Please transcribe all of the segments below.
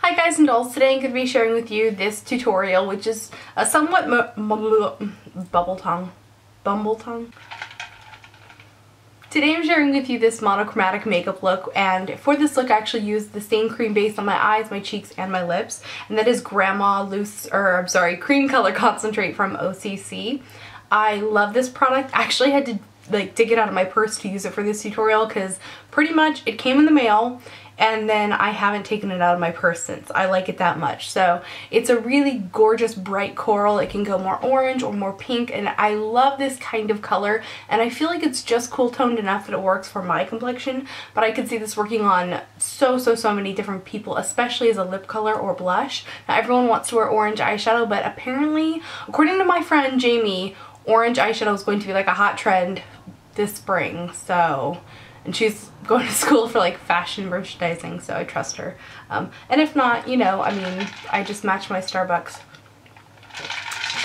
Hi guys and dolls, today I'm going to be sharing with you this tutorial, which is a somewhat bumble tongue. Today I'm sharing with you this monochromatic makeup look, and for this look I actually used the same cream base on my eyes, my cheeks, and my lips, and that is Cream Color Concentrate from OCC. I love this product. I actually had to dig it out of my purse to use it for this tutorial because pretty much it came in the mail and then I haven't taken it out of my purse since. I like it that much. So it's a really gorgeous bright coral. It can go more orange or more pink, and I love this kind of color, and I feel like it's just cool toned enough that it works for my complexion, but I could see this working on so many different people, especially as a lip color or blush. Now everyone wants to wear orange eyeshadow, but apparently, according to my friend Jamie, orange eyeshadow is going to be like a hot trend this spring, and she's going to school for like fashion merchandising, so I trust her. And if not, you know, I mean, I just match my Starbucks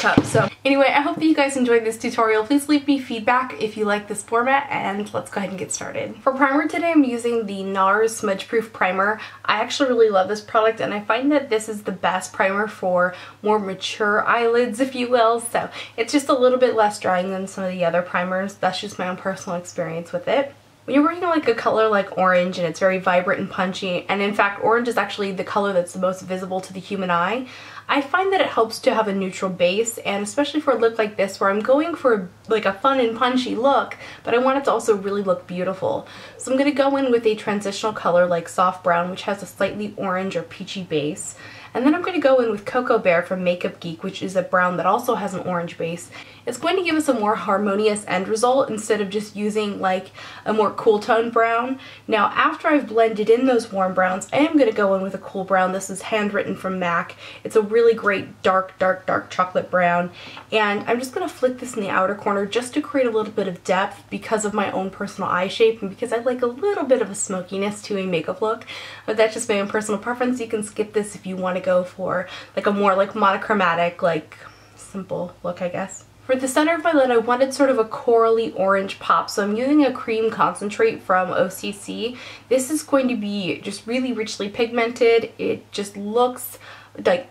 cup. So anyway, I hope that you guys enjoyed this tutorial. Please leave me feedback if you like this format, and let's go ahead and get started. For primer today, I'm using the NARS Smudge Proof Primer. I actually really love this product, and I find that this is the best primer for more mature eyelids, if you will. So it's just a little bit less drying than some of the other primers. That's just my own personal experience with it. When you're working like a color like orange and it's very vibrant and punchy, and in fact orange is actually the color that's the most visible to the human eye, I find that it helps to have a neutral base, and especially for a look like this where I'm going for like a fun and punchy look, but I want it to also really look beautiful. So I'm going to go in with a transitional color like soft brown, which has a slightly orange or peachy base. And then I'm going to go in with Cocoa Bear from Makeup Geek, which is a brown that also has an orange base. It's going to give us a more harmonious end result instead of just using like a more cool tone brown. Now after I've blended in those warm browns, I am going to go in with a cool brown. This is handwritten from MAC. It's a really great dark chocolate brown. And I'm just going to flick this in the outer corner just to create a little bit of depth because of my own personal eye shape and because I like a little bit of a smokiness to a makeup look. But that's just my own personal preference. You can skip this if you want to go for like a more like monochromatic, like simple look, I guess. For the center of my lid, I wanted sort of a corally orange pop, so I'm using a cream concentrate from OCC. This is going to be just really richly pigmented. It just looks like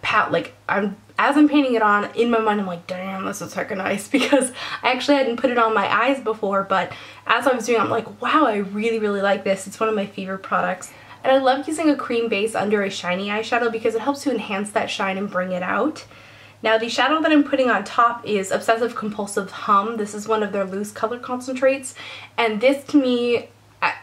as I'm painting it on, in my mind I'm like, damn, this is heckin' nice, because I actually hadn't put it on my eyes before, but as I was doing it, I'm like, wow, I really like this. It's one of my favorite products. And I love using a cream base under a shiny eyeshadow because it helps to enhance that shine and bring it out. Now the shadow that I'm putting on top is Obsessive Compulsive Hum. This is one of their loose color concentrates, and this to me,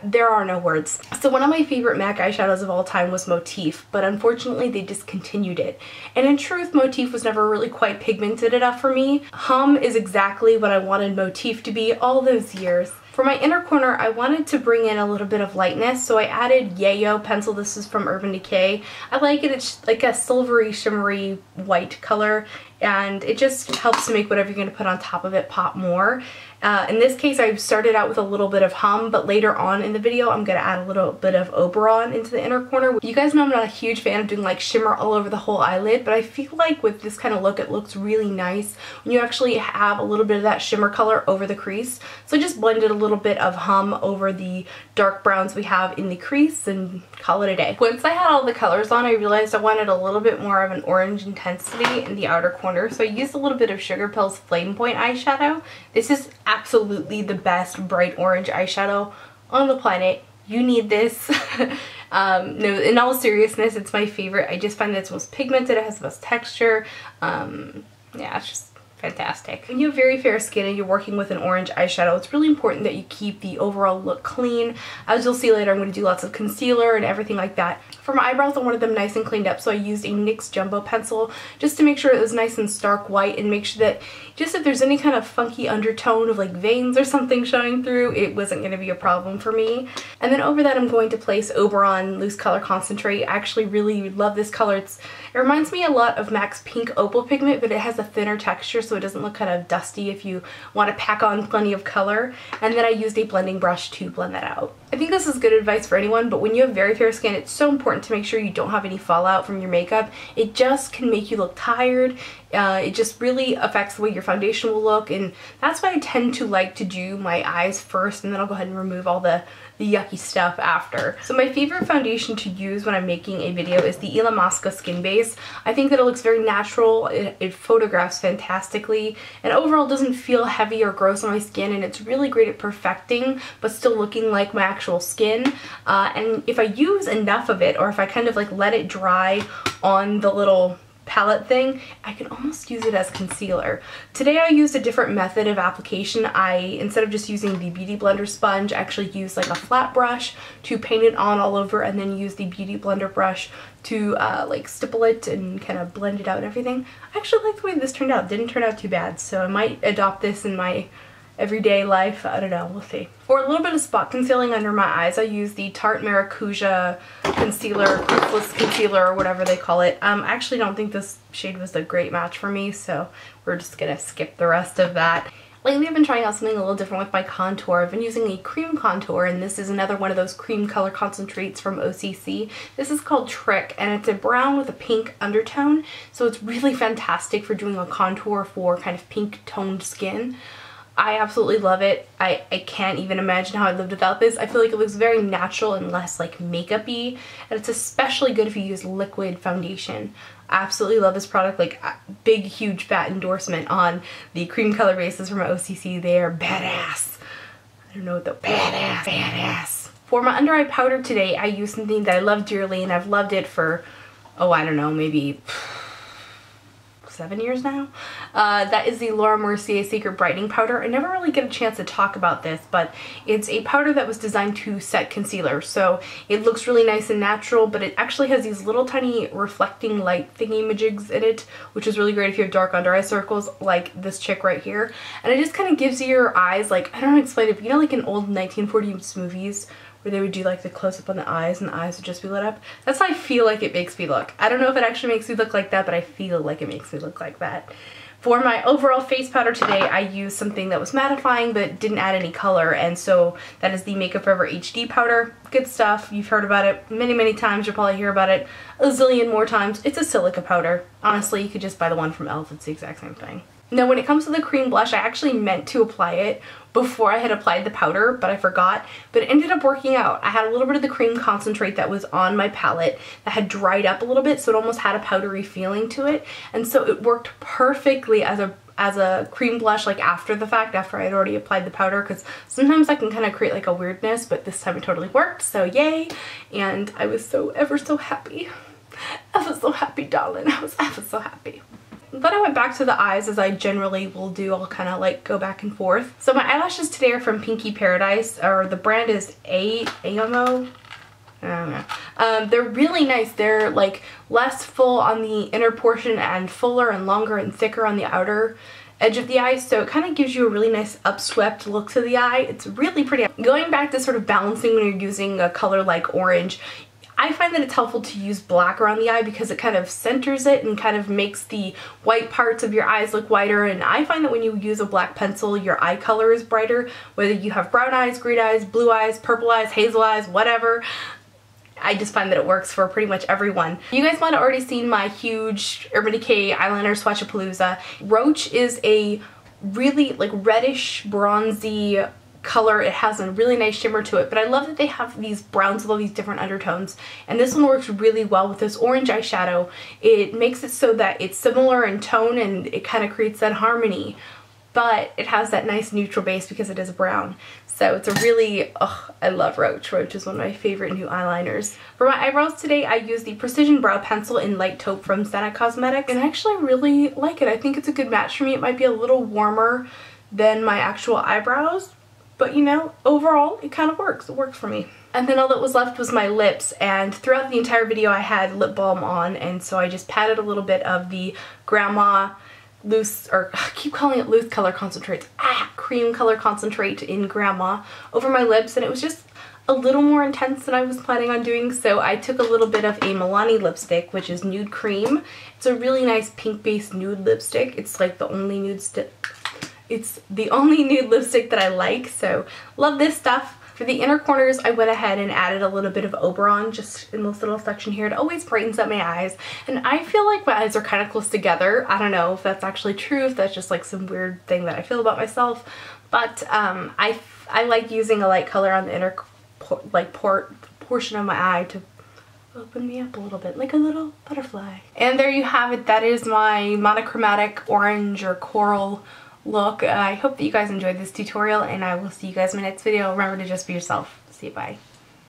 there are no words. So one of my favorite MAC eyeshadows of all time was Motif, but unfortunately they discontinued it. And in truth, Motif was never really quite pigmented enough for me. Hum is exactly what I wanted Motif to be all those years. For my inner corner, I wanted to bring in a little bit of lightness, so I added Yayo pencil. This is from Urban Decay. I like it. It's like a silvery, shimmery white color, and it just helps to make whatever you're going to put on top of it pop more. In this case, I started out with a little bit of Hum, but later on in the video, I'm going to add a little bit of Oberon into the inner corner. You guys know I'm not a huge fan of doing like shimmer all over the whole eyelid, but I feel like with this kind of look, it looks really nice when you actually have a little bit of that shimmer color over the crease. So I just blended a little bit of Hum over the dark browns we have in the crease and call it a day. Once I had all the colors on, I realized I wanted a little bit more of an orange intensity in the outer corner, so I used a little bit of Sugar Pill's Flame Point eyeshadow. This is absolutely the best bright orange eyeshadow on the planet. You need this. No, in all seriousness, it's my favorite. I just find that it's most pigmented, it has the most texture. Yeah, it's just fantastic. When you have very fair skin and you're working with an orange eyeshadow, it's really important that you keep the overall look clean. As you'll see later, I'm going to do lots of concealer and everything like that. For my eyebrows, I wanted them nice and cleaned up, so I used a NYX Jumbo pencil just to make sure it was nice and stark white, and make sure that just if there's any kind of funky undertone of like veins or something showing through, it wasn't going to be a problem for me. And then over that, I'm going to place Oberon Loose Color Concentrate. I actually really love this color. It reminds me a lot of MAC's Pink Opal pigment, but it has a thinner texture, so it doesn't look kind of dusty if you want to pack on plenty of color. And then I used a blending brush to blend that out. I think this is good advice for anyone, but when you have very fair skin, it's so important to make sure you don't have any fallout from your makeup. It just can make you look tired, It just really affects the way your foundation will look, and that's why I tend to like to do my eyes first, and then I'll go ahead and remove all the yucky stuff after. So my favorite foundation to use when I'm making a video is the Illamasqua Skin Base. I think that it looks very natural, it photographs fantastically, and overall doesn't feel heavy or gross on my skin, and it's really great at perfecting but still looking like my actual skin. And if I use enough of it, or if I kind of like let it dry on the little palette thing, I can almost use it as concealer. Today I used a different method of application. Instead of just using the Beauty Blender sponge, I actually used like a flat brush to paint it on all over, and then use the Beauty Blender brush to like stipple it and kind of blend it out and everything. I actually like the way this turned out. It didn't turn out too bad, so I might adopt this in my everyday life. I don't know, we'll see. For a little bit of spot concealing under my eyes, I use the Tarte Maracuja concealer, effortless concealer, or whatever they call it. I actually don't think this shade was a great match for me, so we're just gonna skip the rest of that. Lately I've been trying out something a little different with my contour. I've been using a cream contour, and this is another one of those cream color concentrates from OCC. This is called Trick, and it's a brown with a pink undertone, so it's really fantastic for doing a contour for kind of pink toned skin. I absolutely love it. I can't even imagine how I lived without this. I feel like it looks very natural and less like makeup-y, and it's especially good if you use liquid foundation. I absolutely love this product. Like, big, huge, fat endorsement on the cream color bases from OCC. They are badass. I don't know what the badass. For my under eye powder today, I used something that I love dearly, and I've loved it for, oh, I don't know, maybe 7 years now. That is the Laura Mercier Secret Brightening Powder. I never really get a chance to talk about this, but it's a powder that was designed to set concealer. So it looks really nice and natural, but it actually has these little tiny reflecting light thingy-majigs in it, which is really great if you have dark under eye circles like this chick right here. And it just kind of gives your eyes, like, I don't know how to explain it, but you know, like in old 1940s movies where they would do like the close-up on the eyes and the eyes would just be lit up. That's how I feel like it makes me look. I don't know if it actually makes me look like that, but I feel like it makes me look like that. For my overall face powder today, I used something that was mattifying but didn't add any color, and so that is the Makeup Forever HD powder. Good stuff. You've heard about it many, many times. You'll probably hear about it a zillion more times. It's a silica powder. Honestly, you could just buy the one from e.l.f. It's the exact same thing. Now, when it comes to the cream blush, I actually meant to apply it before I had applied the powder, but I forgot. But it ended up working out. I had a little bit of the cream concentrate that was on my palette that had dried up a little bit, so it almost had a powdery feeling to it. And so it worked perfectly as a cream blush, like after the fact, after I had already applied the powder, because sometimes I can kind of create like a weirdness, but this time it totally worked, so yay. And I was so ever so happy. I was so happy, darling. I was ever so happy. Then I went back to the eyes, as I generally will do. I'll kind of like go back and forth. So my eyelashes today are from Pinky Paradise, or the brand is AMO. I don't know. They're really nice. They're like less full on the inner portion and fuller and longer and thicker on the outer edge of the eye, so it kind of gives you a really nice upswept look to the eye. It's really pretty. Going back to sort of balancing when you're using a color like orange, I find that it's helpful to use black around the eye because it kind of centers it and kind of makes the white parts of your eyes look whiter, and I find that when you use a black pencil, your eye color is brighter, whether you have brown eyes, green eyes, blue eyes, purple eyes, hazel eyes, whatever. I just find that it works for pretty much everyone. You guys might have already seen my huge Urban Decay eyeliner Swatchapalooza. Roach is a really like reddish, bronzy color. It has a really nice shimmer to it, but I love that they have these browns with all these different undertones, and this one works really well with this orange eyeshadow. It makes it so that it's similar in tone and it kind of creates that harmony, but it has that nice neutral base because it is brown. So it's a really, I love Roach. Roach is one of my favorite new eyeliners. For my eyebrows today, I used the Precision Brow Pencil in Light Taupe from Senna Cosmetics, and I actually really like it. I think it's a good match for me. It might be a little warmer than my actual eyebrows, but you know, overall, it kind of works. It works for me. And then all that was left was my lips, and throughout the entire video I had lip balm on, and so I just patted a little bit of the Grandma loose, or I keep calling it loose color concentrates, cream color concentrate in Grandma over my lips, and it was just a little more intense than I was planning on doing, so I took a little bit of a Milani lipstick, which is Nude Cream. It's a really nice pink based nude lipstick. It's like the only nude lipstick that I like, so love this stuff. For the inner corners, I went ahead and added a little bit of Oberon just in this little section here. It always brightens up my eyes, and I feel like my eyes are kind of close together. I don't know if that's actually true, if that's just like some weird thing that I feel about myself, but I like using a light color on the inner portion of my eye to open me up a little bit, like a little butterfly. And there you have it. That is my monochromatic orange or coral look. I hope that you guys enjoyed this tutorial, and I will see you guys in my next video. Remember to just be yourself. See you, bye.